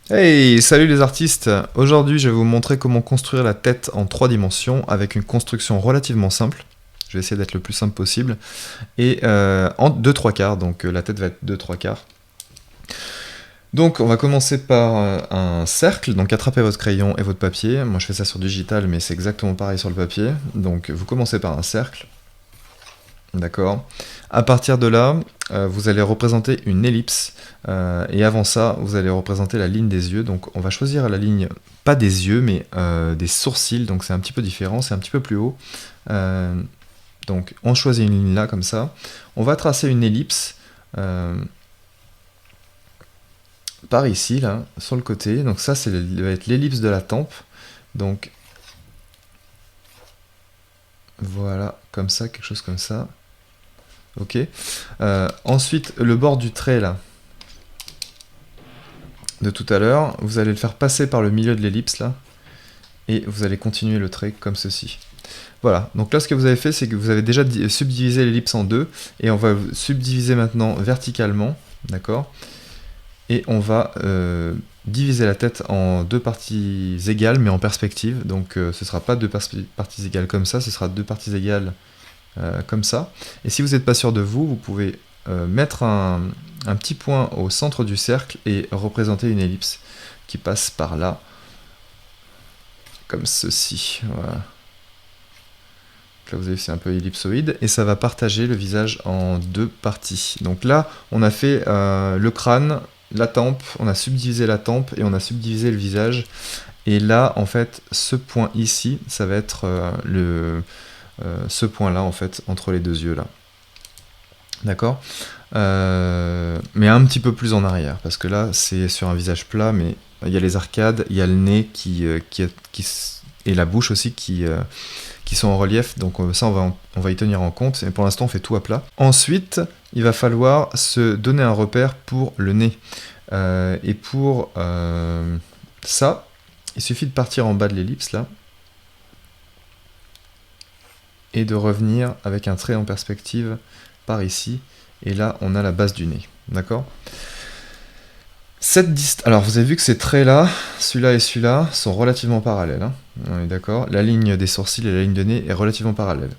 Hey, salut les artistes! Aujourd'hui, je vais vous montrer comment construire la tête en 3 dimensions avec une construction relativement simple. Je vais essayer d'être le plus simple possible. Et en 2/3 quarts, donc la tête va être 2/3 quarts. Donc on va commencer par un cercle, donc attrapez votre crayon et votre papier. Moi je fais ça sur digital, mais c'est exactement pareil sur le papier. Donc vous commencez par un cercle. D'accord. À partir de là, vous allez représenter une ellipse. Et avant ça, vous allez représenter la ligne des yeux. Donc on va choisir la ligne, pas des yeux, mais des sourcils. Donc c'est un petit peu différent, c'est un petit peu plus haut. Donc on choisit une ligne là, comme ça. On va tracer une ellipse par ici, là, sur le côté. Donc ça, va être l'ellipse de la tempe. Donc voilà, comme ça, quelque chose comme ça. Ok. Ensuite, le bord du trait, là, de tout à l'heure, vous allez le faire passer par le milieu de l'ellipse, là, et vous allez continuer le trait comme ceci. Voilà, donc là ce que vous avez fait, c'est que vous avez déjà subdivisé l'ellipse en deux, et on va subdiviser maintenant verticalement, d'accord? Et on va diviser la tête en 2 parties égales, mais en perspective, donc ce ne sera pas 2 parties égales comme ça, ce sera 2 parties égales comme ça. Et si vous n'êtes pas sûr de vous, vous pouvez mettre un petit point au centre du cercle et représenter une ellipse qui passe par là, comme ceci. Voilà. Là vous avez vu, c'est un peu ellipsoïde, et ça va partager le visage en 2 parties. Donc là, on a fait le crâne, la tempe, on a subdivisé la tempe et on a subdivisé le visage. Et là, en fait, ce point ici, ça va être ce point-là, en fait, entre les deux yeux là. D'accord, mais un petit peu plus en arrière, parce que là, c'est sur un visage plat, mais il y a les arcades, il y a le nez et la bouche aussi qui sont en relief, donc ça on va y tenir en compte, et pour l'instant on fait tout à plat. Ensuite, il va falloir se donner un repère pour le nez. Et pour ça, il suffit de partir en bas de l'ellipse là, et de revenir avec un trait en perspective par ici, et là on a la base du nez, d'accord? Alors vous avez vu que ces traits là, celui-là et celui-là, sont relativement parallèles, hein, on est d'accord? La ligne des sourcils et la ligne de nez est relativement parallèle.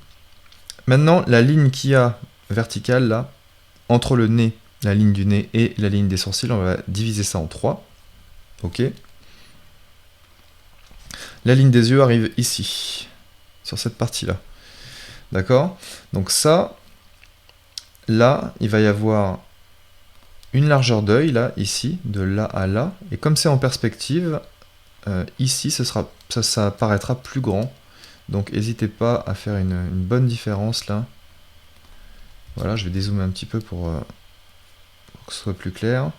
Maintenant, la ligne qu'il y a verticale là, entre le nez, la ligne du nez et la ligne des sourcils, on va diviser ça en 3. Ok. La ligne des yeux arrive ici, sur cette partie-là. D'accord? Donc ça, là, il va y avoir une largeur d'œil, là, ici, de là à là. Et comme c'est en perspective, ici, ça paraîtra plus grand. Donc n'hésitez pas à faire une bonne différence, là. Voilà, je vais dézoomer un petit peu pour que ce soit plus clair.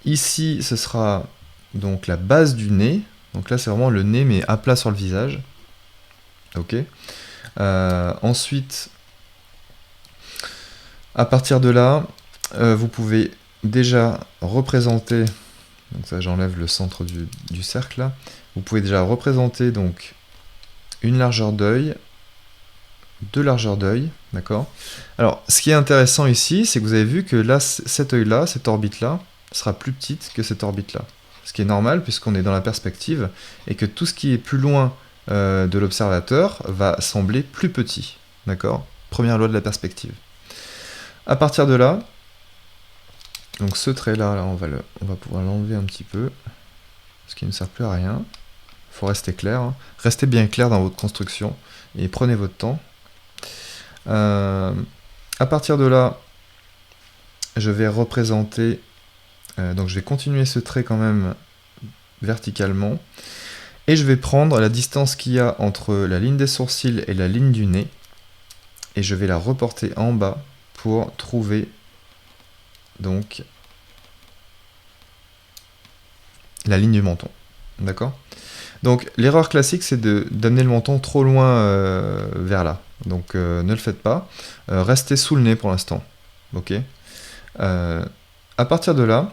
Ici, ce sera donc la base du nez. Donc là, c'est vraiment le nez, mais à plat sur le visage. Ok. Ensuite, à partir de là, vous pouvez déjà représenter, donc ça j'enlève le centre du cercle là, vous pouvez déjà représenter donc une largeur d'œil, 2 largeurs d'œil, d'accord? Alors ce qui est intéressant ici, c'est que vous avez vu que là, cet œil là, cette orbite là, sera plus petite que cette orbite là. Ce qui est normal puisqu'on est dans la perspective, et que tout ce qui est plus loin de l'observateur va sembler plus petit, d'accord? Première loi de la perspective. À partir de là, donc ce trait-là, on va pouvoir l'enlever un petit peu, parce qu'il ne sert plus à rien. Il faut rester clair, hein. Restez bien clair dans votre construction, et prenez votre temps. À partir de là, je vais représenter, donc je vais continuer ce trait quand même verticalement, et je vais prendre la distance qu'il y a entre la ligne des sourcils et la ligne du nez, et je vais la reporter en bas pour trouver donc la ligne du menton. D'accord? Donc l'erreur classique, c'est d'amener le menton trop loin vers là. Donc ne le faites pas. Restez sous le nez pour l'instant. Ok? À partir de là,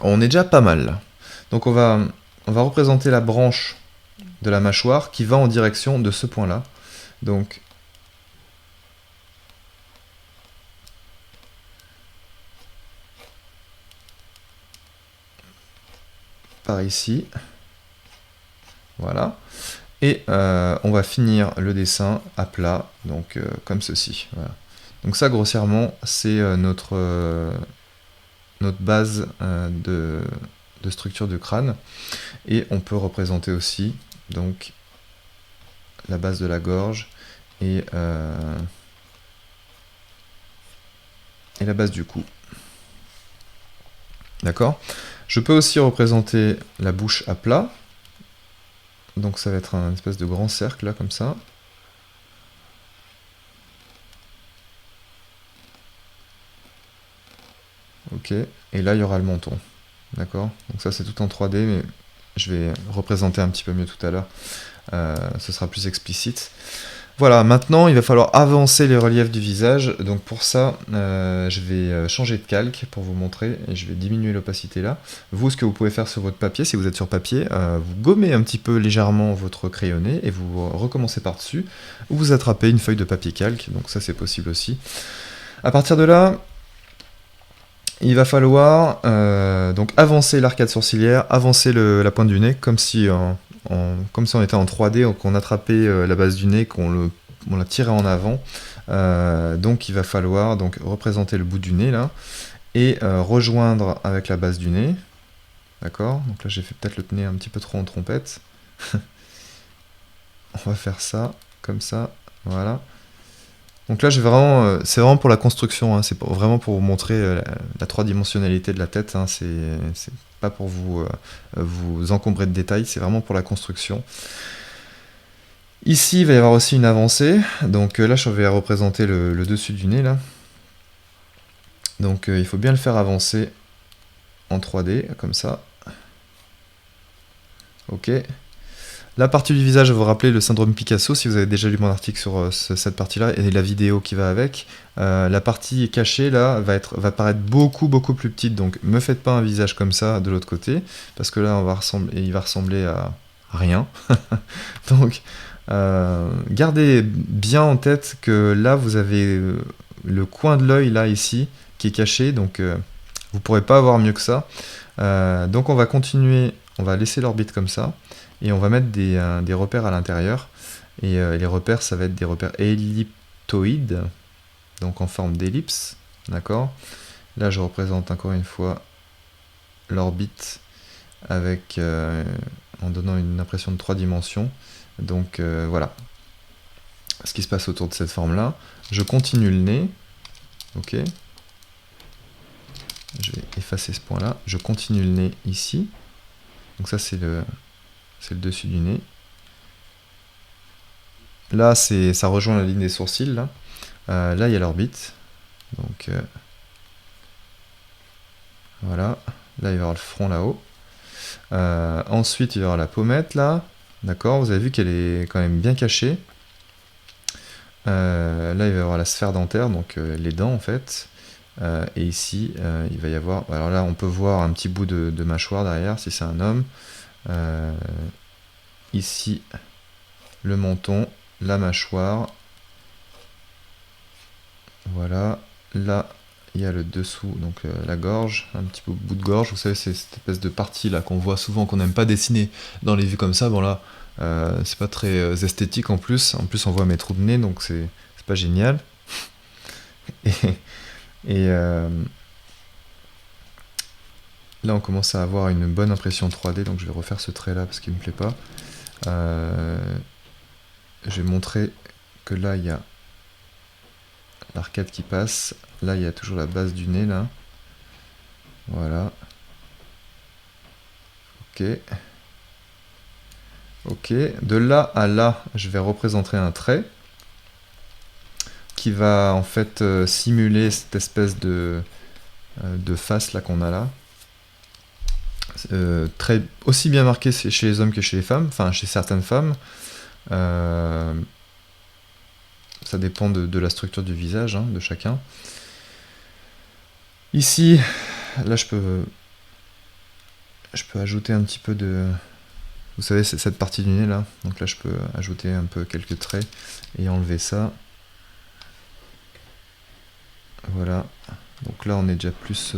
on est déjà pas mal là. Donc on va représenter la branche de la mâchoire qui va en direction de ce point-là. Donc par ici. Voilà. Et on va finir le dessin à plat, donc comme ceci. Voilà. Donc ça, grossièrement, c'est notre base de structure de crâne. Et on peut représenter aussi donc la base de la gorge et la base du cou. D'accord? Je peux aussi représenter la bouche à plat. Donc ça va être un espèce de grand cercle là, comme ça. Ok, et là il y aura le menton. D'accord? Donc ça c'est tout en 3D, mais je vais représenter un petit peu mieux tout à l'heure. Ce sera plus explicite. Voilà, maintenant il va falloir avancer les reliefs du visage. Donc pour ça, je vais changer de calque pour vous montrer et je vais diminuer l'opacité là. Vous, ce que vous pouvez faire sur votre papier, si vous êtes sur papier, vous gommez un petit peu légèrement votre crayonné et vous recommencez par-dessus. Ou vous attrapez une feuille de papier calque, donc ça c'est possible aussi. À partir de là, il va falloir donc avancer l'arcade sourcilière, avancer la pointe du nez, comme si on était en 3D, qu'on attrapait la base du nez, qu'on la tirait en avant. Donc il va falloir donc représenter le bout du nez là, et rejoindre avec la base du nez. D'accord? Donc là j'ai fait peut-être le nez un petit peu trop en trompette. On va faire ça, comme ça, voilà. Donc là, c'est vraiment pour la construction, hein, c'est vraiment pour vous montrer la trois-dimensionnalité de la tête, hein, c'est pas pour vous encombrer de détails, c'est vraiment pour la construction. Ici, il va y avoir aussi une avancée, donc là, je vais représenter le dessus du nez, là. Donc il faut bien le faire avancer en 3D, comme ça. Ok. La partie du visage, vous rappelez le syndrome Picasso, si vous avez déjà lu mon article sur cette partie-là, et la vidéo qui va avec. La partie cachée, là, va paraître beaucoup plus petite, donc me faites pas un visage comme ça de l'autre côté, parce que là, il va ressembler à rien. Donc, gardez bien en tête que là, vous avez le coin de l'œil, là, ici, qui est caché, donc vous pourrez pas avoir mieux que ça. Donc on va continuer, on va laisser l'orbite comme ça, et on va mettre des repères à l'intérieur, et les repères, ça va être des repères elliptoïdes, donc en forme d'ellipse, d'accord? Là je représente encore une fois l'orbite avec en donnant une impression de 3 dimensions, donc voilà ce qui se passe autour de cette forme là. Je continue le nez, ok, je vais effacer ce point là, je continue le nez ici, donc ça c'est le dessus du nez. Là, ça rejoint la ligne des sourcils. Là, là il y a l'orbite. Donc, voilà. Là, il va y avoir le front là-haut. Ensuite, il y aura la pommette, là. D'accord, vous avez vu qu'elle est quand même bien cachée. Là, il va y avoir la sphère dentaire, donc les dents, en fait. Et ici, il va y avoir... Alors là, on peut voir un petit bout de mâchoire derrière, si c'est un homme. Ici, le menton, la mâchoire. Voilà. Là, il y a le dessous, donc la gorge, un petit peu bout de gorge. Vous savez, c'est cette espèce de partie là qu'on voit souvent, qu'on n'aime pas dessiner dans les vues comme ça. Bon là, c'est pas très esthétique en plus. En plus, on voit mes trous de nez, donc c'est pas génial. Et là, on commence à avoir une bonne impression 3D, donc je vais refaire ce trait là parce qu'il me plaît pas. Je vais montrer que là, il y a l'arcade qui passe. Là, il y a toujours la base du nez, là. Voilà. Ok. Ok. De là à là, je vais représenter un trait qui va en fait simuler cette espèce de face là qu'on a là. Très aussi bien marqué chez les hommes que chez les femmes, enfin chez certaines femmes. Ça dépend de la structure du visage, hein, de chacun. Ici, là je peux ajouter un petit peu de... Vous savez, c'est cette partie du nez là, donc là je peux ajouter un peu quelques traits et enlever ça. Voilà, donc là on est déjà plus...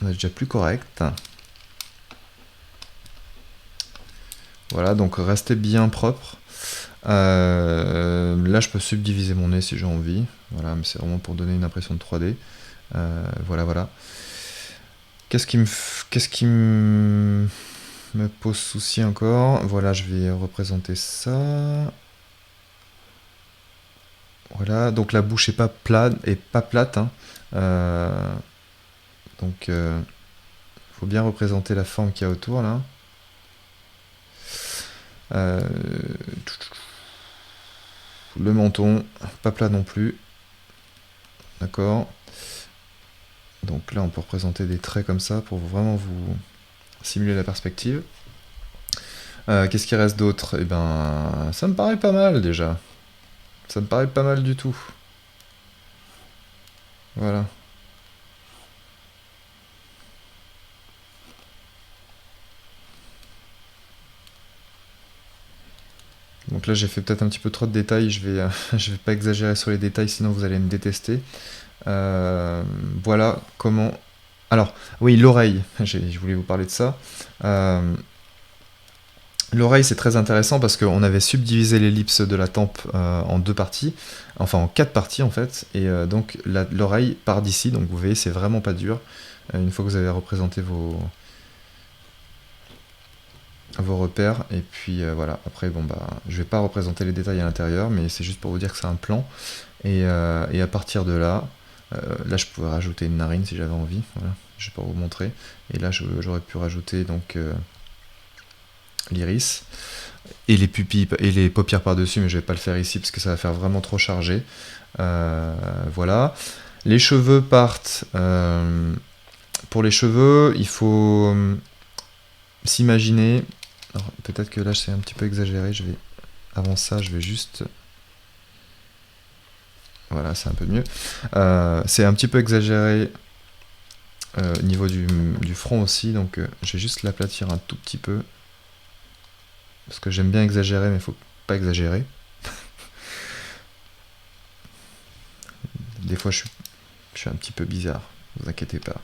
On est déjà plus correct. Voilà, donc restez bien propre. Là, je peux subdiviser mon nez si j'ai envie. Voilà, mais c'est vraiment pour donner une impression de 3D. Voilà, voilà. Qu'est-ce qui me pose souci encore? Voilà, je vais représenter ça. Voilà, donc la bouche est pas plate, hein. Donc, faut bien représenter la forme qu'il y a autour là. Le menton, pas plat non plus. D'accord. Donc là, on peut représenter des traits comme ça pour vraiment vous simuler la perspective. Qu'est-ce qui reste d'autre? Eh ben, ça me paraît pas mal déjà. Ça me paraît pas mal du tout. Voilà. Donc là, j'ai fait peut-être un petit peu trop de détails. Je vais pas exagérer sur les détails, sinon vous allez me détester. Voilà comment... Alors, oui, l'oreille. Je voulais vous parler de ça. L'oreille, c'est très intéressant parce qu'on avait subdivisé l'ellipse de la tempe en 2 parties, enfin en 4 parties en fait, et donc l'oreille part d'ici, donc vous voyez, c'est vraiment pas dur. Une fois que vous avez représenté vos repères, et puis voilà, après, bon bah, je vais pas représenter les détails à l'intérieur, mais c'est juste pour vous dire que c'est un plan, et à partir de là, là je pouvais rajouter une narine si j'avais envie, voilà, je vais pas vous montrer, et là j'aurais pu rajouter donc l'iris et les pupilles et les paupières par-dessus, mais je vais pas le faire ici parce que ça va faire vraiment trop chargé. Voilà. Les cheveux partent. Pour les cheveux, il faut s'imaginer. Peut-être que là c'est un petit peu exagéré. Avant ça, je vais juste. Voilà, c'est un peu mieux. C'est un petit peu exagéré au niveau du front aussi, donc je vais juste l'aplatir un tout petit peu. Parce que j'aime bien exagérer, mais il faut pas exagérer. Des fois, je suis un petit peu bizarre, ne vous inquiétez pas.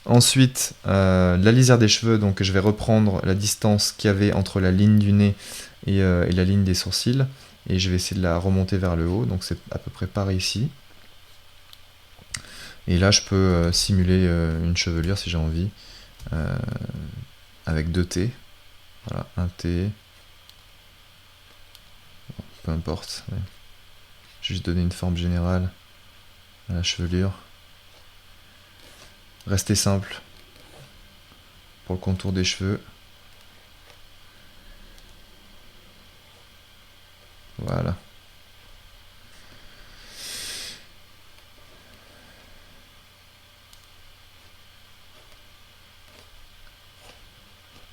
Ensuite, la lisière des cheveux, donc je vais reprendre la distance qu'il y avait entre la ligne du nez et la ligne des sourcils, et je vais essayer de la remonter vers le haut, donc c'est à peu près pareil ici. Et là, je peux simuler une chevelure si j'ai envie, avec 2 T. Voilà, un T. Peu importe. Ouais. Juste donner une forme générale à la chevelure. Restez simple pour le contour des cheveux. Voilà.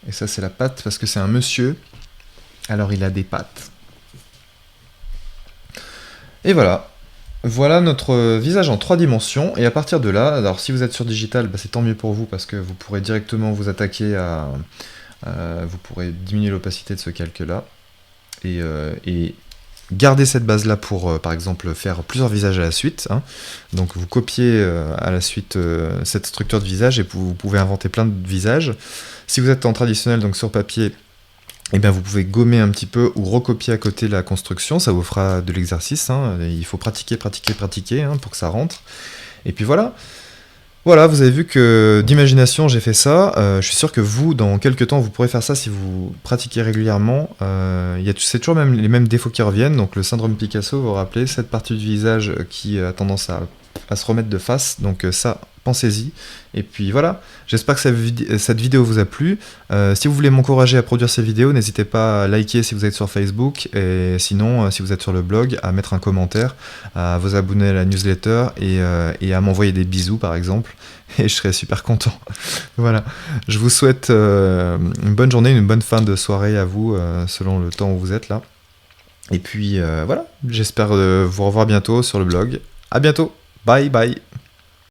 Et ça, c'est la patte parce que c'est un monsieur. Alors, il a des pattes. Et voilà. Voilà notre visage en 3 dimensions. Et à partir de là, alors si vous êtes sur digital, bah, c'est tant mieux pour vous parce que vous pourrez directement vous attaquer à... vous pourrez diminuer l'opacité de ce calque-là. Et gardez cette base-là pour, par exemple, faire plusieurs visages à la suite. Hein. Donc vous copiez à la suite cette structure de visage et vous pouvez inventer plein de visages. Si vous êtes en traditionnel, donc sur papier, eh bien vous pouvez gommer un petit peu ou recopier à côté la construction, ça vous fera de l'exercice. Hein. Il faut pratiquer, pratiquer, pratiquer hein, pour que ça rentre. Et puis voilà. Voilà, vous avez vu que d'imagination j'ai fait ça. Je suis sûr que vous, dans quelques temps, vous pourrez faire ça si vous pratiquez régulièrement. C'est toujours même les mêmes défauts qui reviennent. Donc le syndrome Picasso, vous vous rappelez, cette partie du visage qui a tendance à se remettre de face. Donc ça, pensez-y. Et puis voilà, j'espère que cette vidéo vous a plu. Si vous voulez m'encourager à produire ces vidéos, n'hésitez pas à liker si vous êtes sur Facebook. Et sinon, si vous êtes sur le blog, à mettre un commentaire, à vous abonner à la newsletter et à m'envoyer des bisous par exemple. Et je serai super content. Voilà, je vous souhaite une bonne journée, une bonne fin de soirée à vous, selon le temps où vous êtes là. Et puis voilà, j'espère vous revoir bientôt sur le blog. À bientôt, bye bye.